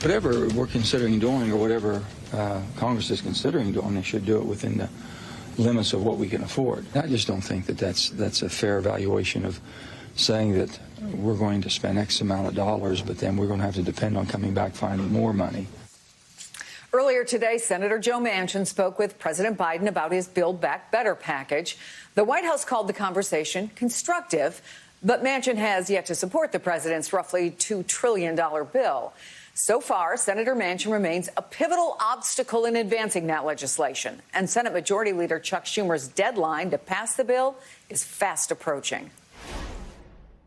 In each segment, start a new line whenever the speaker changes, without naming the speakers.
whatever we're considering doing or whatever Congress is considering doing, they should do it within the limits of what we can afford. I just don't think that that's a fair evaluation of saying that we're going to spend X amount of dollars, but then we're going to have to depend on coming back finding more money.
Earlier today, Senator Joe Manchin spoke with President Biden about his Build Back Better package. The White House called the conversation constructive, but Manchin has yet to support the president's roughly $2 trillion bill. So far, Senator Manchin remains a pivotal obstacle in advancing that legislation. And Senate Majority Leader Chuck Schumer's deadline to pass the bill is fast approaching.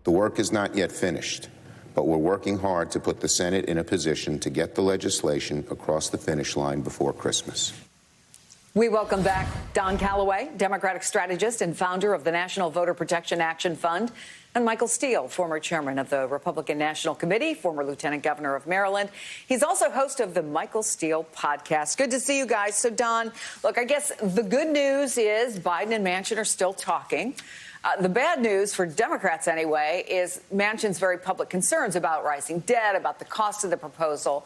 The work is not yet finished, but we're working hard to put the Senate in a position to get the legislation across the finish line before Christmas.
We welcome back Don Calloway, Democratic strategist and founder of the National Voter Protection Action Fund, and Michael Steele, former chairman of the Republican National Committee, former lieutenant governor of Maryland. He's also host of the Michael Steele podcast. Good to see you guys. So, Don, look, I guess the good news is Biden and Manchin are still talking. The bad news for Democrats, anyway, is Manchin's very public concerns about rising debt, about the cost of the proposal.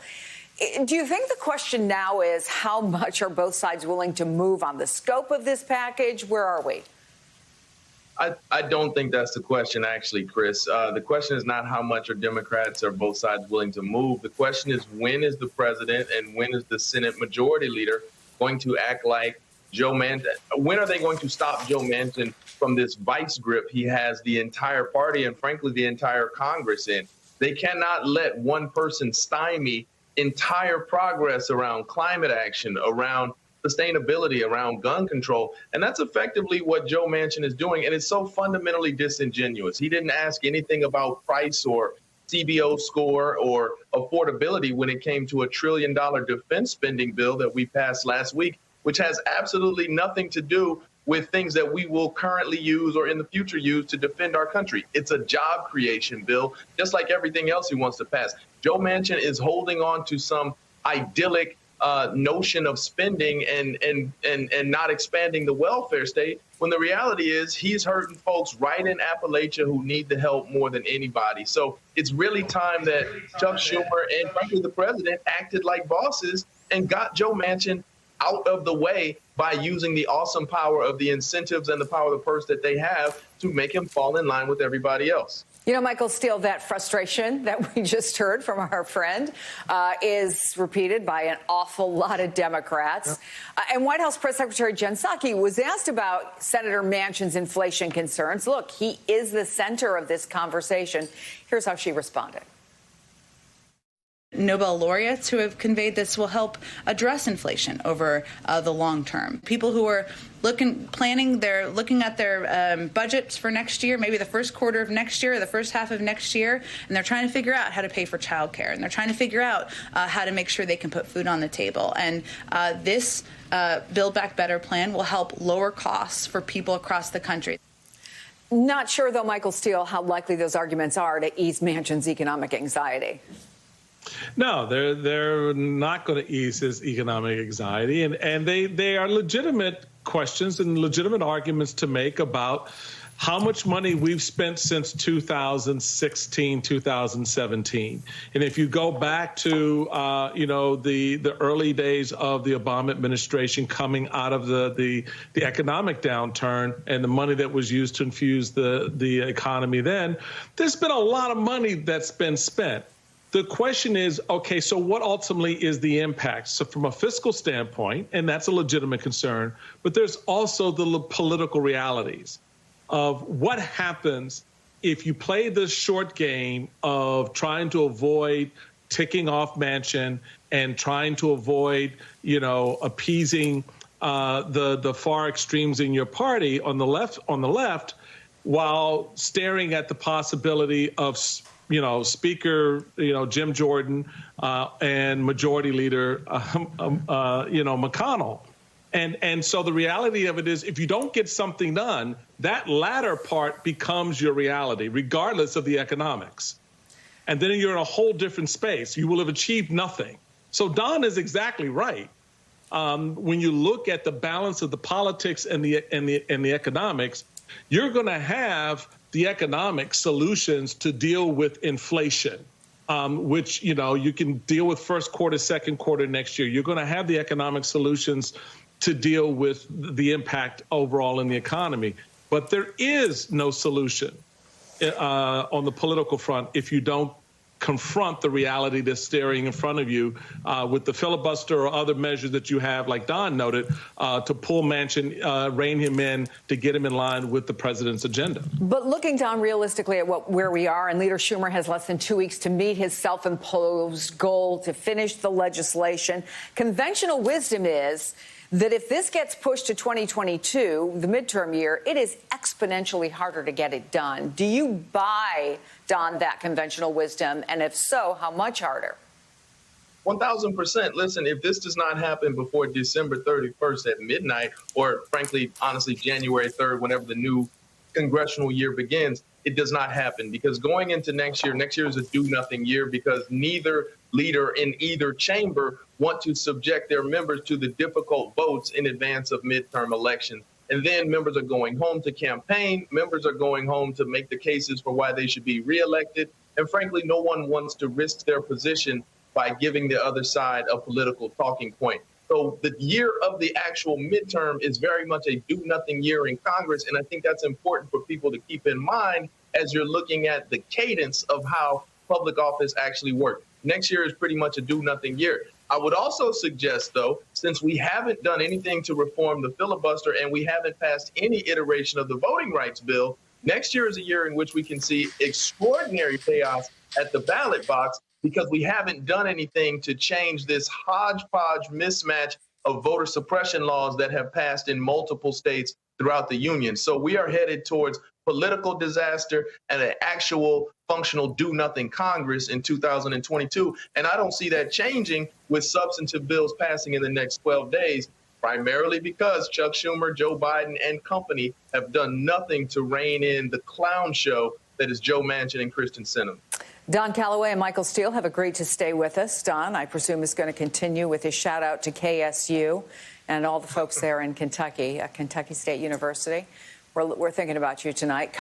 Do you think the question now is how much are both sides willing to move on the scope of this package? Where are we?
I don't think that's the question, actually, Chris. The question is not how much are Democrats or both sides willing to move. The question is, when is the president and when is the Senate Majority Leader going to act like Joe Manchin? When are they going to stop Joe Manchin from this vice grip he has the entire party and, frankly, the entire Congress in? They cannot let one person stymie entire progress around climate action, around sustainability, around gun control. And that's effectively what Joe Manchin is doing. And it's so fundamentally disingenuous. He didn't ask anything about price or CBO score or affordability when it came to $1 trillion defense spending bill that we passed last week, which has absolutely nothing to do with things that we will currently use or in the future use to defend our country. It's a job creation bill, just like everything else he wants to pass. Joe Manchin is holding on to some idyllic notion of spending and not expanding the welfare state, when the reality is he's hurting folks right in Appalachia who need the help more than anybody. So it's really time that Chuck Schumer and, frankly, the president acted like bosses and got Joe Manchin out of the way by using the awesome power of the incentives and the power of the purse that they have to make him fall in line with everybody else.
You know, Michael Steele, that frustration that we just heard from our friend is repeated by an awful lot of Democrats. And White House Press Secretary Jen Psaki was asked about Senator Manchin's inflation concerns. Look, he is the center of this conversation. Here's how she responded.
Nobel laureates who have conveyed this will help address inflation over the long term. People who are looking at their budgets for next year, maybe the first quarter of next year or the first half of next year, and they're trying to figure out how to pay for childcare, and they're trying to figure out how to make sure they can put food on the table. And this Build Back Better plan will help lower costs for people across the country.
Not sure, though, Michael Steele, how likely those arguments are to ease Manchin's economic anxiety.
No, they're not going to ease his economic anxiety, and they are legitimate questions and legitimate arguments to make about how much money we've spent since 2016, 2017. And if you go back to the early days of the Obama administration coming out of the economic downturn and the money that was used to infuse the economy then, there's been a lot of money that's been spent. The question is, okay, so what ultimately is the impact? So from a fiscal standpoint, and that's a legitimate concern, but there's also the political realities of what happens if you play this short game of trying to avoid ticking off Manchin and trying to avoid, appeasing the far extremes in your party on the left, while staring at the possibility of Speaker, Jim Jordan and Majority Leader, McConnell. And so the reality of it is, if you don't get something done, that latter part becomes your reality, regardless of the economics. And then you're in a whole different space. You will have achieved nothing. So Don is exactly right. When you look at the balance of the politics and the economics, you're going to have the economic solutions to deal with inflation. which, you can deal with first quarter, second quarter next year. You're going to have the economic solutions to deal with the impact overall in the economy. But there is no solution on the political front if you don't confront the reality that's staring in front of you with the filibuster or other measures that you have, like Don noted, to pull Manchin, rein him in, to get him in line with the president's agenda.
But looking, Don, realistically at where we are, and Leader Schumer has less than 2 weeks to meet his self-imposed goal to finish the legislation. Conventional wisdom is that if this gets pushed to 2022, the midterm year, it is exponentially harder to get it done. Do you buy, Don, that conventional wisdom? And if so, how much harder?
1,000%. Listen, if this does not happen before December 31st at midnight, or frankly, honestly, January 3rd, whenever the new congressional year begins, it does not happen, because going into next year is a do-nothing year, because neither leader in either chamber want to subject their members to the difficult votes in advance of midterm elections. And then members are going home to campaign. Members are going home to make the cases for why they should be reelected. And frankly, no one wants to risk their position by giving the other side a political talking point. So the year of the actual midterm is very much a do-nothing year in Congress. And I think that's important for people to keep in mind as you're looking at the cadence of how public office actually works. Next year is pretty much a do-nothing year. I would also suggest, though, since we haven't done anything to reform the filibuster and we haven't passed any iteration of the voting rights bill, next year is a year in which we can see extraordinary chaos at the ballot box, because we haven't done anything to change this hodgepodge mismatch of voter suppression laws that have passed in multiple states throughout the union. So we are headed towards political disaster and an actual functional do-nothing Congress in 2022. And I don't see that changing with substantive bills passing in the next 12 days, primarily because Chuck Schumer, Joe Biden, and company have done nothing to rein in the clown show that is Joe Manchin and Kyrsten Sinema.
Don Calloway and Michael Steele have agreed to stay with us. Don, I presume, is going to continue with his shout out to KSU and all the folks there in Kentucky, at Kentucky State University. We're thinking about you tonight.